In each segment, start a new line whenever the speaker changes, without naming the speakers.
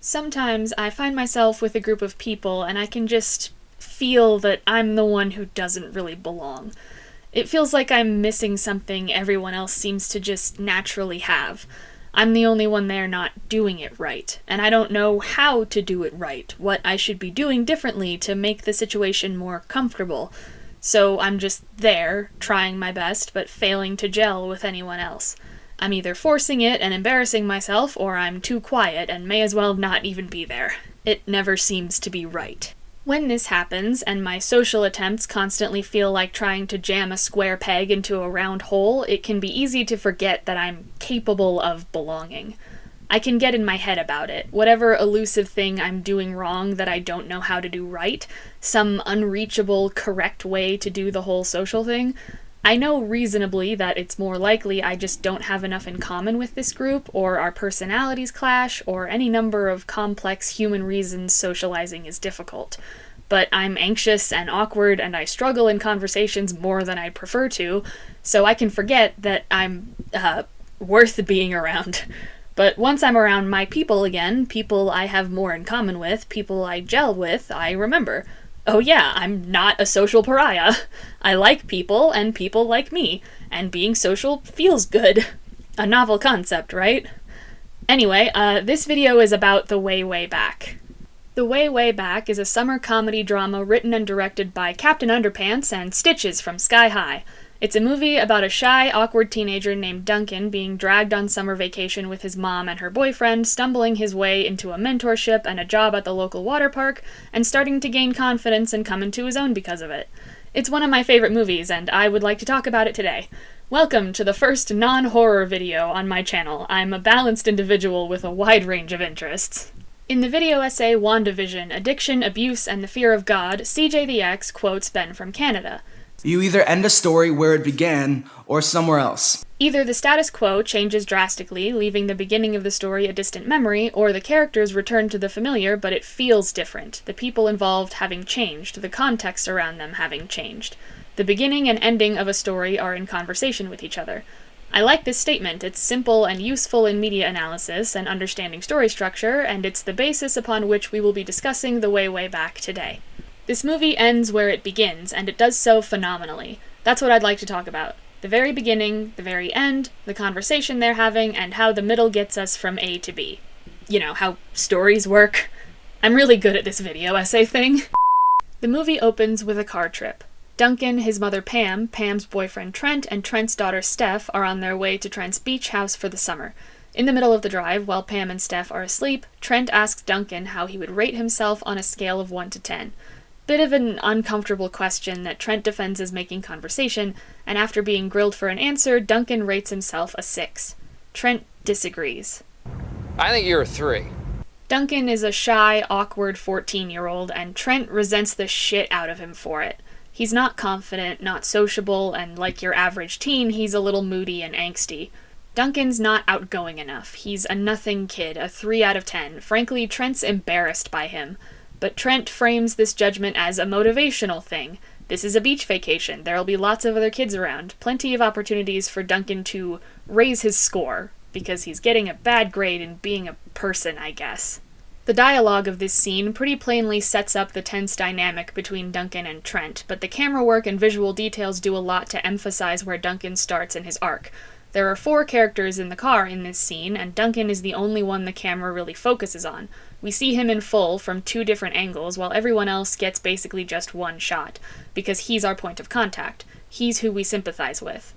Sometimes I find myself with a group of people and I can just feel that I'm the one who doesn't really belong. It feels like I'm missing something everyone else seems to just naturally have. I'm the only one there not doing it right, and I don't know how to do it right, what I should be doing differently to make the situation more comfortable. So I'm just there, trying my best, but failing to gel with anyone else. I'm either forcing it and embarrassing myself, or I'm too quiet and may as well not even be there. It never seems to be right. When this happens, and my social attempts constantly feel like trying to jam a square peg into a round hole, it can be easy to forget that I'm capable of belonging. I can get in my head about it, whatever elusive thing I'm doing wrong that I don't know how to do right, some unreachable, correct way to do the whole social thing. I know reasonably that it's more likely I just don't have enough in common with this group, or our personalities clash, or any number of complex human reasons socializing is difficult. But I'm anxious and awkward, and I struggle in conversations more than I'd prefer to, so I can forget that I'm, worth being around. But once I'm around my people again, people I have more in common with, people I gel with, I remember. Oh yeah, I'm not a social pariah. I like people, and people like me, and being social feels good. A novel concept, right? Anyway, this video is about The Way, Way Back. The Way, Way Back is a summer comedy drama written and directed by Captain Underpants and Stitches from Sky High. It's a movie about a shy, awkward teenager named Duncan being dragged on summer vacation with his mom and her boyfriend, stumbling his way into a mentorship and a job at the local water park, and starting to gain confidence and come into his own because of it. It's one of my favorite movies, and I would like to talk about it today. Welcome to the first non-horror video on my channel. I'm a balanced individual with a wide range of interests. In the video essay WandaVision, Addiction, Abuse, and the Fear of God, CJ the X quotes Ben from Canada.
You either end a story where it began, or somewhere else.
Either the status quo changes drastically, leaving the beginning of the story a distant memory, or the characters return to the familiar, but it feels different, the people involved having changed, the context around them having changed. The beginning and ending of a story are in conversation with each other. I like this statement. It's simple and useful in media analysis and understanding story structure, and it's the basis upon which we will be discussing The Way, Way Back today. This movie ends where it begins, and it does so phenomenally. That's what I'd like to talk about. The very beginning, the very end, the conversation they're having, and how the middle gets us from A to B. You know, how stories work. I'm really good at this video essay thing. The movie opens with a car trip. Duncan, his mother Pam, Pam's boyfriend Trent, and Trent's daughter Steph are on their way to Trent's beach house for the summer. In the middle of the drive, while Pam and Steph are asleep, Trent asks Duncan how he would rate himself on a scale of 1 to 10. Bit of an uncomfortable question that Trent defends as making conversation, and after being grilled for an answer, Duncan rates himself a 6. Trent disagrees.
I think you're a 3.
Duncan is a shy, awkward 14-year-old, and Trent resents the shit out of him for it. He's not confident, not sociable, and like your average teen, he's a little moody and angsty. Duncan's not outgoing enough. He's a nothing kid, a 3 out of 10. Frankly, Trent's embarrassed by him. But Trent frames this judgment as a motivational thing. This is a beach vacation. There'll be lots of other kids around. Plenty of opportunities for Duncan to raise his score, because he's getting a bad grade in being a person, I guess. The dialogue of this scene pretty plainly sets up the tense dynamic between Duncan and Trent, but the camera work and visual details do a lot to emphasize where Duncan starts in his arc. There are 4 characters in the car in this scene, and Duncan is the only one the camera really focuses on. We see him in full from 2 different angles, while everyone else gets basically just one shot, because he's our point of contact. He's who we sympathize with.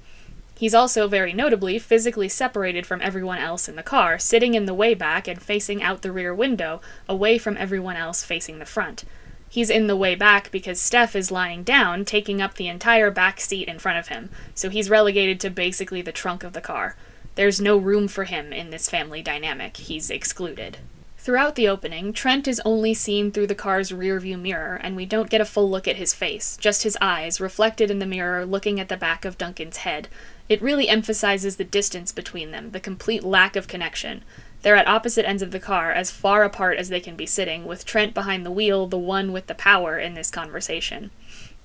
He's also, very notably, physically separated from everyone else in the car, sitting in the way back and facing out the rear window, away from everyone else facing the front. He's in the way back because Steph is lying down, taking up the entire back seat in front of him, so he's relegated to basically the trunk of the car. There's no room for him in this family dynamic. He's excluded. Throughout the opening, Trent is only seen through the car's rearview mirror, and we don't get a full look at his face, just his eyes, reflected in the mirror, looking at the back of Duncan's head. It really emphasizes the distance between them, the complete lack of connection. They're at opposite ends of the car, as far apart as they can be sitting, with Trent behind the wheel, the one with the power in this conversation.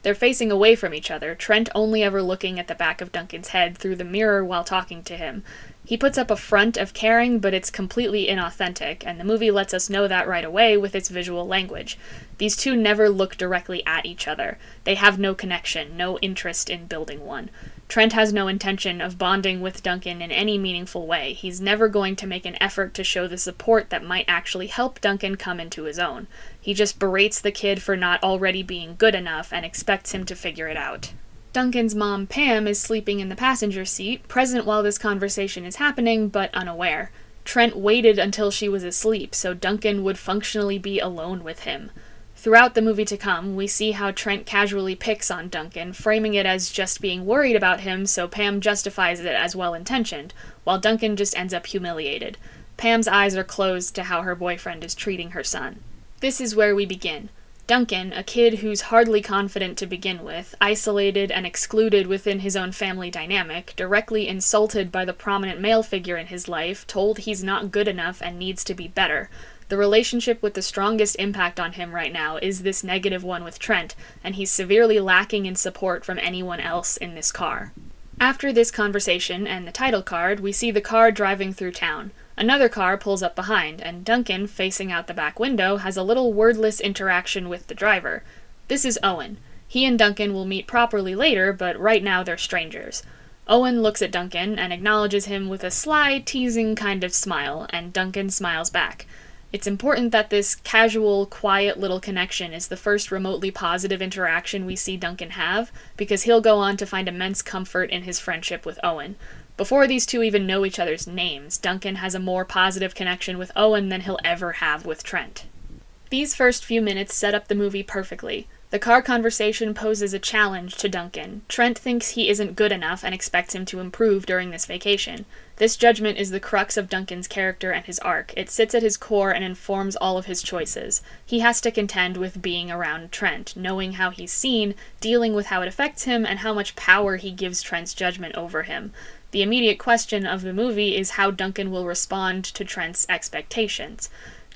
They're facing away from each other, Trent only ever looking at the back of Duncan's head through the mirror while talking to him. He puts up a front of caring, but it's completely inauthentic, and the movie lets us know that right away with its visual language. These two never look directly at each other. They have no connection, no interest in building one. Trent has no intention of bonding with Duncan in any meaningful way. He's never going to make an effort to show the support that might actually help Duncan come into his own. He just berates the kid for not already being good enough and expects him to figure it out. Duncan's mom, Pam, is sleeping in the passenger seat, present while this conversation is happening, but unaware. Trent waited until she was asleep, so Duncan would functionally be alone with him. Throughout the movie to come, we see how Trent casually picks on Duncan, framing it as just being worried about him, so Pam justifies it as well-intentioned, while Duncan just ends up humiliated. Pam's eyes are closed to how her boyfriend is treating her son. This is where we begin. Duncan, a kid who's hardly confident to begin with, isolated and excluded within his own family dynamic, directly insulted by the prominent male figure in his life, told he's not good enough and needs to be better. The relationship with the strongest impact on him right now is this negative one with Trent, and he's severely lacking in support from anyone else in this car. After this conversation and the title card, we see the car driving through town. Another car pulls up behind, and Duncan, facing out the back window, has a little wordless interaction with the driver. This is Owen. He and Duncan will meet properly later, but right now they're strangers. Owen looks at Duncan and acknowledges him with a sly, teasing kind of smile, and Duncan smiles back. It's important that this casual, quiet little connection is the first remotely positive interaction we see Duncan have, because he'll go on to find immense comfort in his friendship with Owen. Before these two even know each other's names, Duncan has a more positive connection with Owen than he'll ever have with Trent. These first few minutes set up the movie perfectly. The car conversation poses a challenge to Duncan. Trent thinks he isn't good enough and expects him to improve during this vacation. This judgment is the crux of Duncan's character and his arc. It sits at his core and informs all of his choices. He has to contend with being around Trent, knowing how he's seen, dealing with how it affects him, and how much power he gives Trent's judgment over him. The immediate question of the movie is how Duncan will respond to Trent's expectations.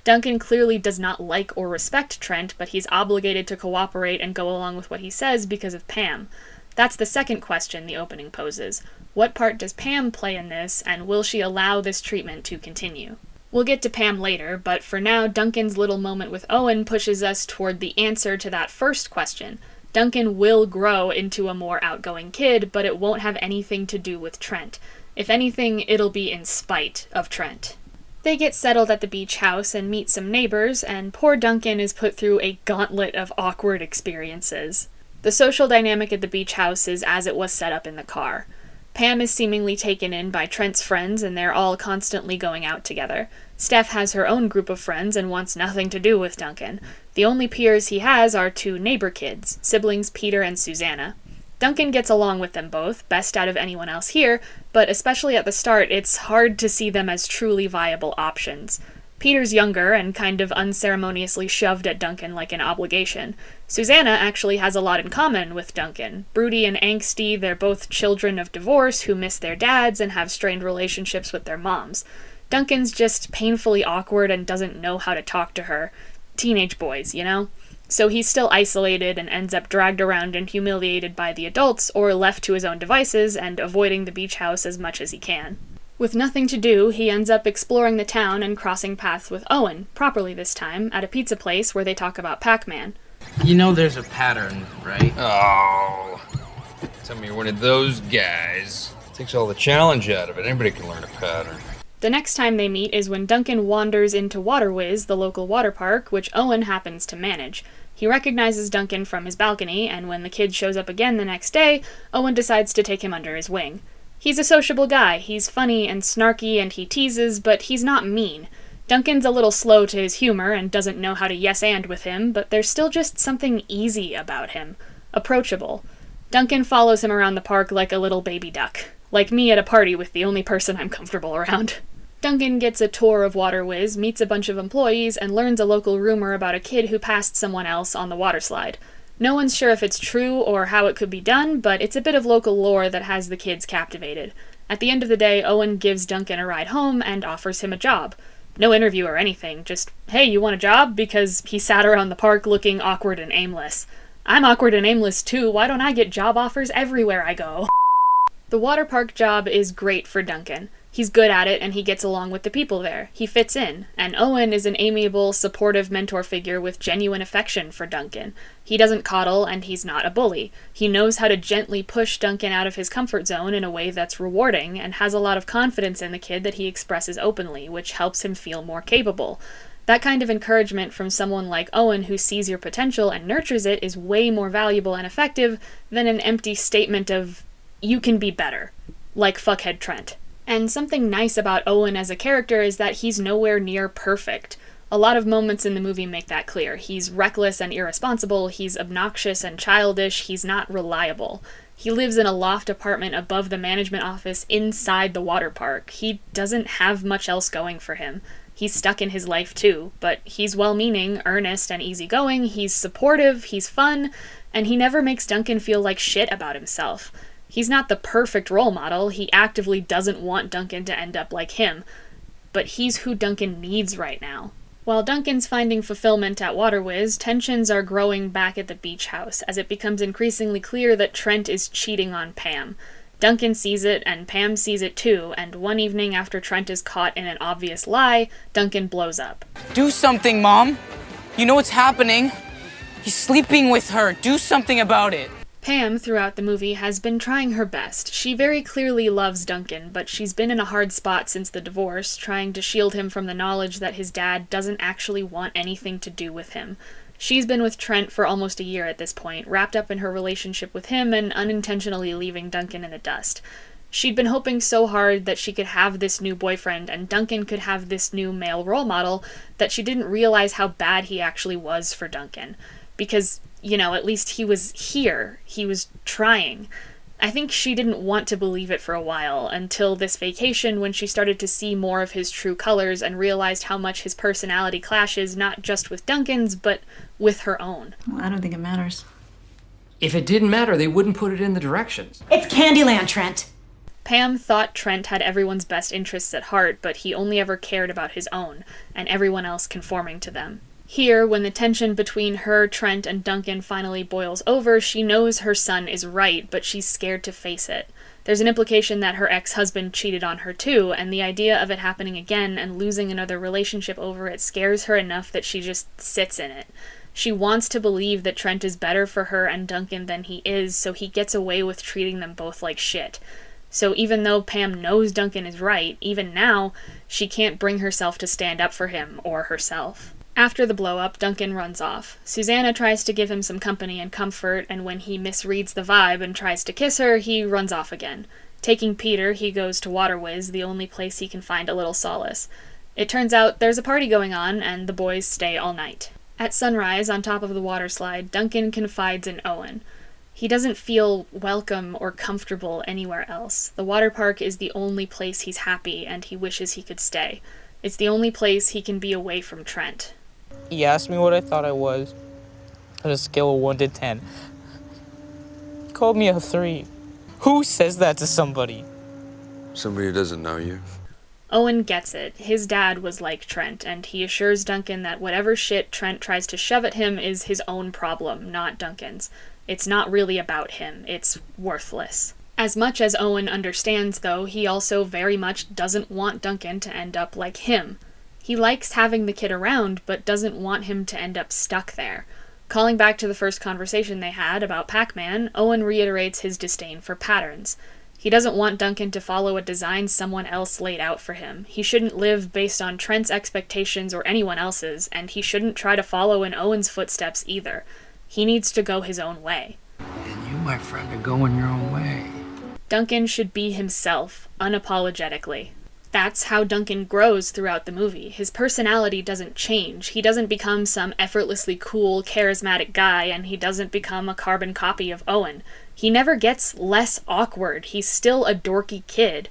Duncan clearly does not like or respect Trent, but he's obligated to cooperate and go along with what he says because of Pam. That's the second question the opening poses. What part does Pam play in this, and will she allow this treatment to continue? We'll get to Pam later, but for now, Duncan's little moment with Owen pushes us toward the answer to that first question. Duncan will grow into a more outgoing kid, but it won't have anything to do with Trent. If anything, it'll be in spite of Trent. They get settled at the beach house and meet some neighbors, and poor Duncan is put through a gauntlet of awkward experiences. The social dynamic at the beach house is as it was set up in the car. Pam is seemingly taken in by Trent's friends, and they're all constantly going out together. Steph has her own group of friends and wants nothing to do with Duncan. The only peers he has are two neighbor kids, siblings Peter and Susanna. Duncan gets along with them both, best out of anyone else here, but especially at the start, it's hard to see them as truly viable options. Peter's younger and kind of unceremoniously shoved at Duncan like an obligation. Susanna actually has a lot in common with Duncan. Broody and angsty, they're both children of divorce who miss their dads and have strained relationships with their moms. Duncan's just painfully awkward and doesn't know how to talk to her. Teenage boys, you know? So he's still isolated and ends up dragged around and humiliated by the adults or left to his own devices and avoiding the beach house as much as he can. With nothing to do, he ends up exploring the town and crossing paths with Owen, properly this time, at a pizza place where they talk about Pac-Man.
You know there's a pattern, right?
Oh. Tell me you're one of those guys. Takes all the challenge out of it. Anybody can learn a pattern.
The next time they meet is when Duncan wanders into Waterwiz, the local water park, which Owen happens to manage. He recognizes Duncan from his balcony, and when the kid shows up again the next day, Owen decides to take him under his wing. He's a sociable guy, he's funny and snarky and he teases, but he's not mean. Duncan's a little slow to his humor and doesn't know how to yes-and with him, but there's still just something easy about him. Approachable. Duncan follows him around the park like a little baby duck. Like me at a party with the only person I'm comfortable around. Duncan gets a tour of Waterwiz, meets a bunch of employees, and learns a local rumor about a kid who passed someone else on the water slide. No one's sure if it's true or how it could be done, but it's a bit of local lore that has the kids captivated. At the end of the day, Owen gives Duncan a ride home and offers him a job. No interview or anything, just, hey, you want a job? Because he sat around the park looking awkward and aimless. I'm awkward and aimless too, why don't I get job offers everywhere I go? The water park job is great for Duncan. He's good at it and he gets along with the people there. He fits in, and Owen is an amiable, supportive mentor figure with genuine affection for Duncan. He doesn't coddle and he's not a bully. He knows how to gently push Duncan out of his comfort zone in a way that's rewarding and has a lot of confidence in the kid that he expresses openly, which helps him feel more capable. That kind of encouragement from someone like Owen who sees your potential and nurtures it is way more valuable and effective than an empty statement of, "You can be better," like fuckhead Trent. And something nice about Owen as a character is that he's nowhere near perfect. A lot of moments in the movie make that clear. He's reckless and irresponsible, he's obnoxious and childish, he's not reliable. He lives in a loft apartment above the management office inside the water park. He doesn't have much else going for him. He's stuck in his life too, but he's well-meaning, earnest, and easygoing, he's supportive, he's fun, and he never makes Duncan feel like shit about himself. He's not the perfect role model, he actively doesn't want Duncan to end up like him, but he's who Duncan needs right now. While Duncan's finding fulfillment at Waterwiz, tensions are growing back at the beach house as it becomes increasingly clear that Trent is cheating on Pam. Duncan sees it, and Pam sees it too, and one evening after Trent is caught in an obvious lie, Duncan blows up.
Do something, Mom. You know what's happening. He's sleeping with her. Do something about it.
Pam, throughout the movie, has been trying her best. She very clearly loves Duncan, but she's been in a hard spot since the divorce, trying to shield him from the knowledge that his dad doesn't actually want anything to do with him. She's been with Trent for almost a year at this point, wrapped up in her relationship with him and unintentionally leaving Duncan in the dust. She'd been hoping so hard that she could have this new boyfriend and Duncan could have this new male role model that she didn't realize how bad he actually was for Duncan. Because, at least he was here. He was trying. I think she didn't want to believe it for a while, until this vacation when she started to see more of his true colors and realized how much his personality clashes not just with Duncan's, but with her own.
Well, I don't think it matters.
If it didn't matter, they wouldn't put it in the directions.
It's Candyland, Trent!
Pam thought Trent had everyone's best interests at heart, but he only ever cared about his own, and everyone else conforming to them. Here, when the tension between her, Trent, and Duncan finally boils over, she knows her son is right, but she's scared to face it. There's an implication that her ex-husband cheated on her too, and the idea of it happening again and losing another relationship over it scares her enough that she just sits in it. She wants to believe that Trent is better for her and Duncan than he is, so he gets away with treating them both like shit. So even though Pam knows Duncan is right, even now, she can't bring herself to stand up for him or herself. After the blow-up, Duncan runs off. Susanna tries to give him some company and comfort, and when he misreads the vibe and tries to kiss her, he runs off again. Taking Peter, he goes to Waterwiz, the only place he can find a little solace. It turns out there's a party going on, and the boys stay all night. At sunrise, on top of the water slide, Duncan confides in Owen. He doesn't feel welcome or comfortable anywhere else. The water park is the only place he's happy, and he wishes he could stay. It's the only place he can be away from Trent.
He asked me what I thought I was, on a scale of 1 to 10. He called me a 3. Who says that to somebody?
Somebody who doesn't know you.
Owen gets it. His dad was like Trent, and he assures Duncan that whatever shit Trent tries to shove at him is his own problem, not Duncan's. It's not really about him. It's worthless. As much as Owen understands, though, he also very much doesn't want Duncan to end up like him. He likes having the kid around, but doesn't want him to end up stuck there. Calling back to the first conversation they had about Pac-Man, Owen reiterates his disdain for patterns. He doesn't want Duncan to follow a design someone else laid out for him. He shouldn't live based on Trent's expectations or anyone else's, and he shouldn't try to follow in Owen's footsteps either. He needs to go his own way.
And you, my friend, are going your own way.
Duncan should be himself, unapologetically. That's how Duncan grows throughout the movie. His personality doesn't change. He doesn't become some effortlessly cool, charismatic guy, and he doesn't become a carbon copy of Owen. He never gets less awkward. He's still a dorky kid.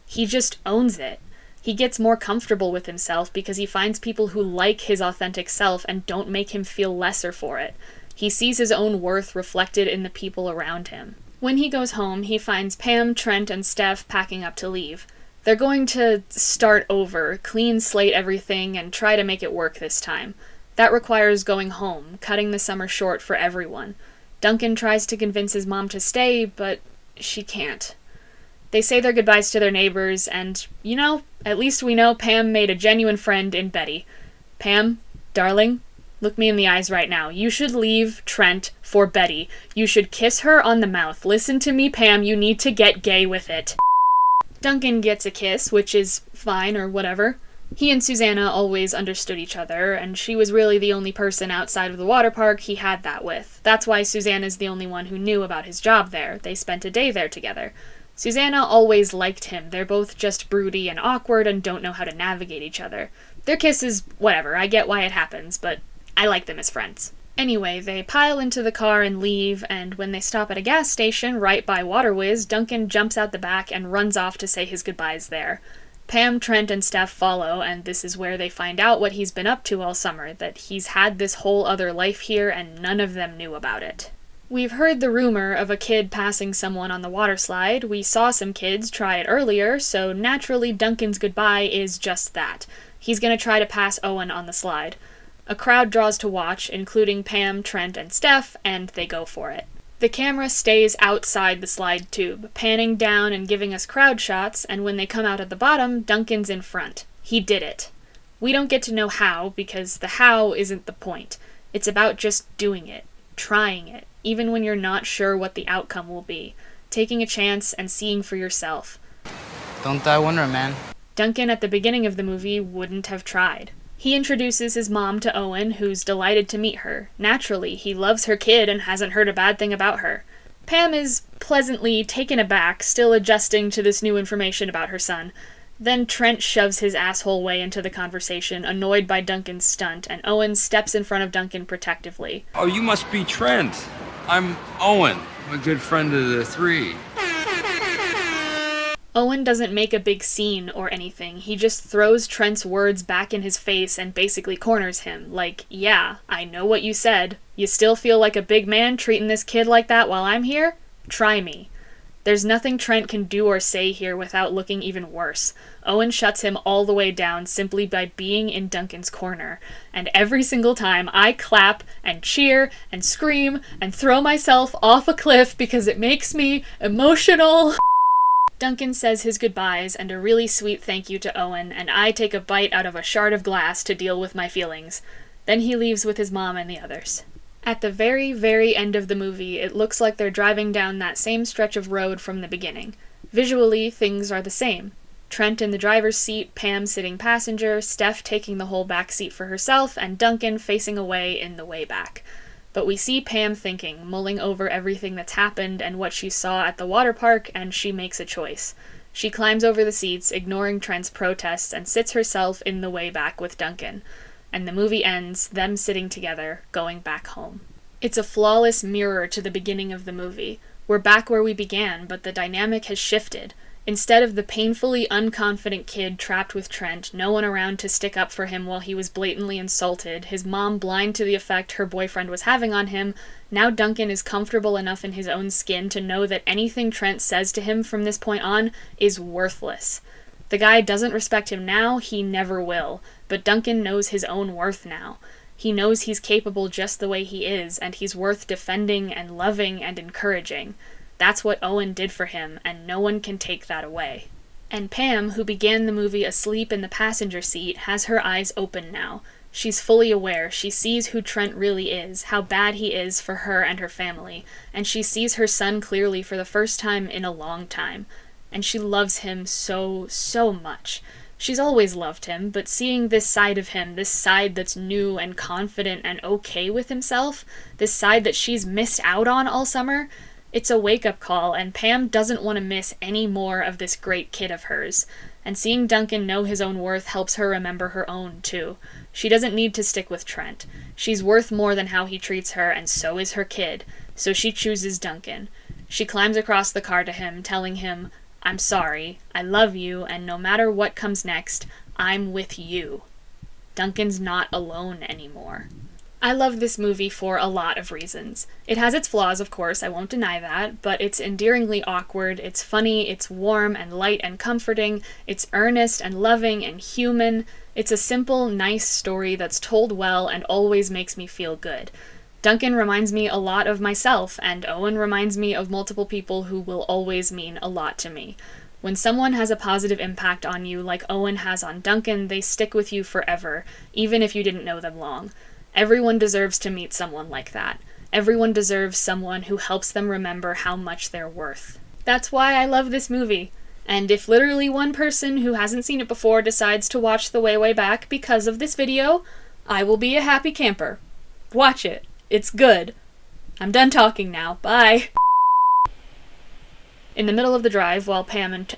He just owns it. He gets more comfortable with himself because he finds people who like his authentic self and don't make him feel lesser for it. He sees his own worth reflected in the people around him. When he goes home, he finds Pam, Trent, and Steph packing up to leave. They're going to start over, clean slate everything, and try to make it work this time. That requires going home, cutting the summer short for everyone. Duncan tries to convince his mom to stay, but she can't. They say their goodbyes to their neighbors, and, you know, at least we know Pam made a genuine friend in Betty. Pam, darling, look me in the eyes right now. You should leave Trent for Betty. You should kiss her on the mouth. Listen to me, Pam, you need to get gay with it. Duncan gets a kiss, which is fine or whatever. He and Susanna always understood each other, and she was really the only person outside of the water park he had that with. That's why Susanna's the only one who knew about his job there. They spent a day there together. Susanna always liked him. They're both just broody and awkward and don't know how to navigate each other. Their kiss is whatever, I get why it happens, but I like them as friends. Anyway, they pile into the car and leave, and when they stop at a gas station right by Waterwiz, Duncan jumps out the back and runs off to say his goodbyes there. Pam, Trent, and Steph follow, and this is where they find out what he's been up to all summer, that he's had this whole other life here and none of them knew about it. We've heard the rumor of a kid passing someone on the water slide. We saw some kids try it earlier, so naturally Duncan's goodbye is just that. He's gonna try to pass Owen on the slide. A crowd draws to watch, including Pam, Trent, and Steph, and they go for it. The camera stays outside the slide tube, panning down and giving us crowd shots, and when they come out at the bottom, Duncan's in front. He did it. We don't get to know how, because the how isn't the point. It's about just doing it, trying it, even when you're not sure what the outcome will be, taking a chance and seeing for yourself.
Don't die wondering, man.
Duncan at the beginning of the movie wouldn't have tried. He introduces his mom to Owen, who's delighted to meet her. Naturally, he loves her kid and hasn't heard a bad thing about her. Pam is pleasantly taken aback, still adjusting to this new information about her son. Then Trent shoves his asshole way into the conversation, annoyed by Duncan's stunt, and Owen steps in front of Duncan protectively.
Oh, you must be Trent. I'm Owen. I'm a good friend of the three.
Owen doesn't make a big scene or anything. He just throws Trent's words back in his face and basically corners him. Like, yeah, I know what you said. You still feel like a big man treating this kid like that while I'm here? Try me. There's nothing Trent can do or say here without looking even worse. Owen shuts him all the way down simply by being in Duncan's corner. And every single time I clap and cheer and scream and throw myself off a cliff because it makes me emotional. Duncan says his goodbyes and a really sweet thank you to Owen, and I take a bite out of a shard of glass to deal with my feelings. Then he leaves with his mom and the others. At the very, very end of the movie, it looks like they're driving down that same stretch of road from the beginning. Visually, things are the same. Trent in the driver's seat, Pam sitting passenger, Steph taking the whole back seat for herself, and Duncan facing away in the way back. But we see Pam thinking, mulling over everything that's happened and what she saw at the water park, and she makes a choice. She climbs over the seats, ignoring Trent's protests, and sits herself in the way back with Duncan. And the movie ends, them sitting together, going back home. It's a flawless mirror to the beginning of the movie. We're back where we began, but the dynamic has shifted. Instead of the painfully unconfident kid trapped with Trent, no one around to stick up for him while he was blatantly insulted, his mom blind to the effect her boyfriend was having on him, now Duncan is comfortable enough in his own skin to know that anything Trent says to him from this point on is worthless. The guy doesn't respect him now, he never will, but Duncan knows his own worth now. He knows he's capable just the way he is, and he's worth defending and loving and encouraging. That's what Owen did for him, and no one can take that away. And Pam, who began the movie asleep in the passenger seat, has her eyes open now. She's fully aware, she sees who Trent really is, how bad he is for her and her family, and she sees her son clearly for the first time in a long time. And she loves him so, so much. She's always loved him, but seeing this side of him, this side that's new and confident and okay with himself, this side that she's missed out on all summer, it's a wake-up call, and Pam doesn't want to miss any more of this great kid of hers. And seeing Duncan know his own worth helps her remember her own, too. She doesn't need to stick with Trent. She's worth more than how he treats her, and so is her kid. So she chooses Duncan. She climbs across the car to him, telling him, "I'm sorry, I love you, and no matter what comes next, I'm with you." Duncan's not alone anymore. I love this movie for a lot of reasons. It has its flaws, of course, I won't deny that, but it's endearingly awkward, it's funny, it's warm and light and comforting, it's earnest and loving and human. It's a simple, nice story that's told well and always makes me feel good. Duncan reminds me a lot of myself, and Owen reminds me of multiple people who will always mean a lot to me. When someone has a positive impact on you, like Owen has on Duncan, they stick with you forever, even if you didn't know them long. Everyone deserves to meet someone like that. Everyone deserves someone who helps them remember how much they're worth. That's why I love this movie. And if literally one person who hasn't seen it before decides to watch The Way, Way Back because of this video, I will be a happy camper. Watch it. It's good. I'm done talking now. Bye. In the middle of the drive, while Pam and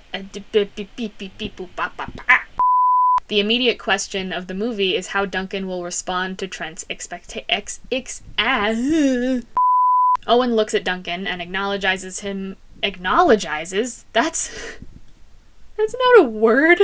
the immediate question of the movie is how Duncan will respond to Trent's Owen looks at Duncan and acknowledges him. That's not a word.